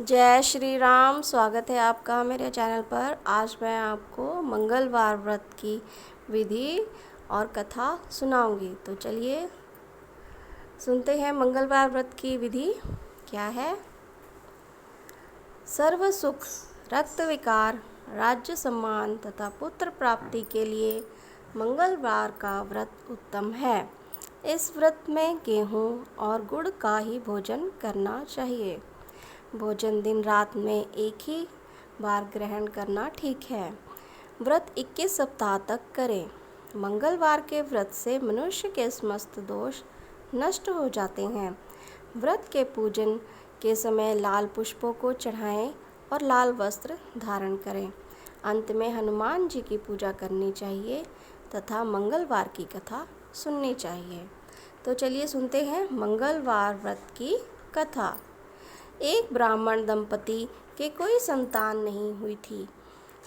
जय श्री राम। स्वागत है आपका मेरे चैनल पर। आज मैं आपको मंगलवार व्रत की विधि और कथा सुनाऊंगी। तो चलिए सुनते हैं मंगलवार व्रत की विधि क्या है। सर्व सुख, रक्त विकार, राज्य सम्मान तथा पुत्र प्राप्ति के लिए मंगलवार का व्रत उत्तम है। इस व्रत में गेहूँ और गुड़ का ही भोजन करना चाहिए। भोजन दिन रात में एक ही बार ग्रहण करना ठीक है। व्रत 21 सप्ताह तक करें। मंगलवार के व्रत से मनुष्य के समस्त दोष नष्ट हो जाते हैं। व्रत के पूजन के समय लाल पुष्पों को चढ़ाएं और लाल वस्त्र धारण करें। अंत में हनुमान जी की पूजा करनी चाहिए तथा मंगलवार की कथा सुननी चाहिए। तो चलिए सुनते हैं मंगलवार व्रत की कथा। एक ब्राह्मण दंपति के कोई संतान नहीं हुई थी,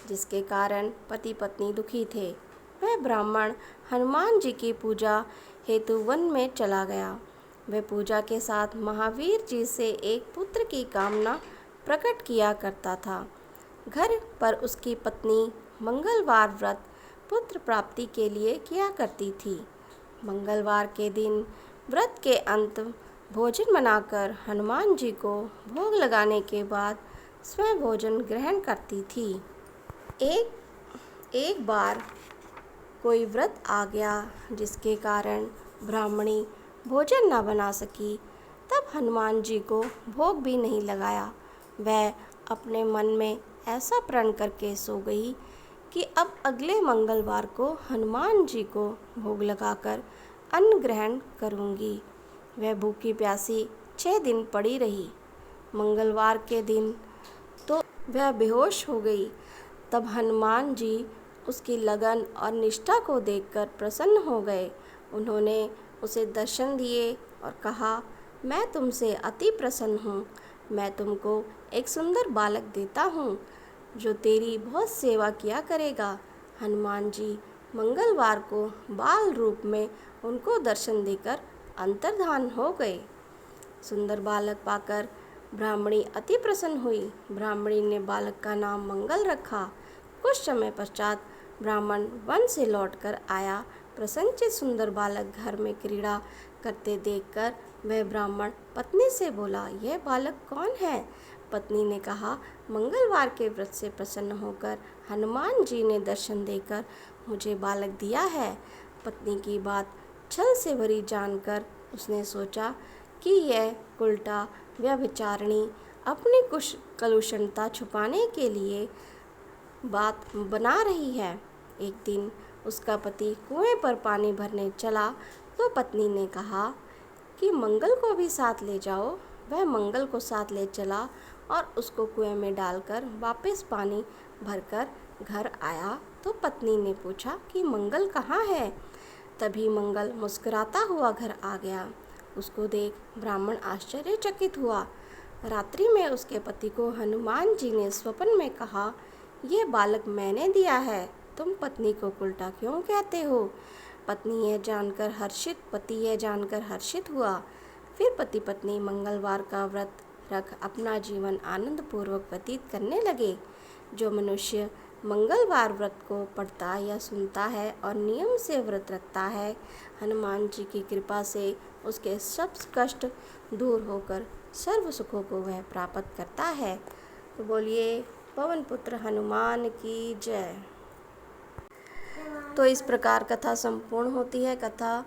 जिसके कारण पति पत्नी दुखी थे। वह ब्राह्मण हनुमान जी की पूजा हेतु वन में चला गया। वह पूजा के साथ महावीर जी से एक पुत्र की कामना प्रकट किया करता था। घर पर उसकी पत्नी मंगलवार व्रत पुत्र प्राप्ति के लिए किया करती थी। मंगलवार के दिन व्रत के अंत भोजन बनाकर हनुमान जी को भोग लगाने के बाद स्वयं भोजन ग्रहण करती थी। एक बार कोई व्रत आ गया, जिसके कारण ब्राह्मणी भोजन न बना सकी। तब हनुमान जी को भोग भी नहीं लगाया। वह अपने मन में ऐसा प्रण करके सो गई कि अब अगले मंगलवार को हनुमान जी को भोग लगाकर अन्न ग्रहण करूंगी। वह भूखी प्यासी 6 दिन पड़ी रही। मंगलवार के दिन तो वह बेहोश हो गई। तब हनुमान जी उसकी लगन और निष्ठा को देखकर प्रसन्न हो गए। उन्होंने उसे दर्शन दिए और कहा, मैं तुमसे अति प्रसन्न हूँ। मैं तुमको एक सुंदर बालक देता हूँ, जो तेरी बहुत सेवा किया करेगा। हनुमान जी मंगलवार को बाल रूप में उनको दर्शन देकर अंतर्धान हो गए। सुंदर बालक पाकर ब्राह्मणी अति प्रसन्न हुई। ब्राह्मणी ने बालक का नाम मंगल रखा। कुछ समय पश्चात ब्राह्मण वन से लौटकर आया। प्रसन्नचित्त सुंदर बालक घर में क्रीड़ा करते देखकर वह ब्राह्मण पत्नी से बोला, यह बालक कौन है? पत्नी ने कहा, मंगलवार के व्रत से प्रसन्न होकर हनुमान जी ने दर्शन देकर मुझे बालक दिया है। पत्नी की बात छल से भरी जानकर उसने सोचा कि यह उल्टा व्यभिचारिणी अपनी कुछ कलुषणता छुपाने के लिए बात बना रही है। एक दिन उसका पति कुएं पर पानी भरने चला तो पत्नी ने कहा कि मंगल को भी साथ ले जाओ। वह मंगल को साथ ले चला और उसको कुएं में डालकर वापस पानी भरकर घर आया। तो पत्नी ने पूछा कि मंगल कहाँ है? तभी मंगल मुस्कुराता हुआ घर आ गया। उसको देख ब्राह्मण आश्चर्यचकित हुआ। रात्रि में उसके पति को हनुमान जी ने स्वप्न में कहा, यह बालक मैंने दिया है, तुम पत्नी को उल्टा क्यों कहते हो? पति यह जानकर हर्षित हुआ। फिर पति पत्नी मंगलवार का व्रत रख अपना जीवन आनंद पूर्वक व्यतीत करने लगे। जो मनुष्य मंगलवार व्रत को पढ़ता या सुनता है और नियम से व्रत रखता है, हनुमान जी की कृपा से उसके सब कष्ट दूर होकर सर्व सुखों को वह प्राप्त करता है। तो बोलिए पवन पुत्र हनुमान की जय। तो इस प्रकार कथा संपूर्ण होती है। कथा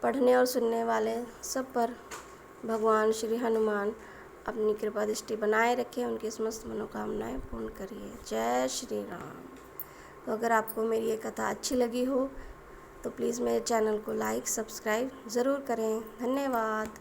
पढ़ने और सुनने वाले सब पर भगवान श्री हनुमान अपनी कृपा दृष्टि बनाए रखें, उनकी समस्त मनोकामनाएं पूर्ण करिए। जय श्री राम। तो अगर आपको मेरी ये कथा अच्छी लगी हो तो प्लीज़ मेरे चैनल को लाइक सब्सक्राइब ज़रूर करें। धन्यवाद।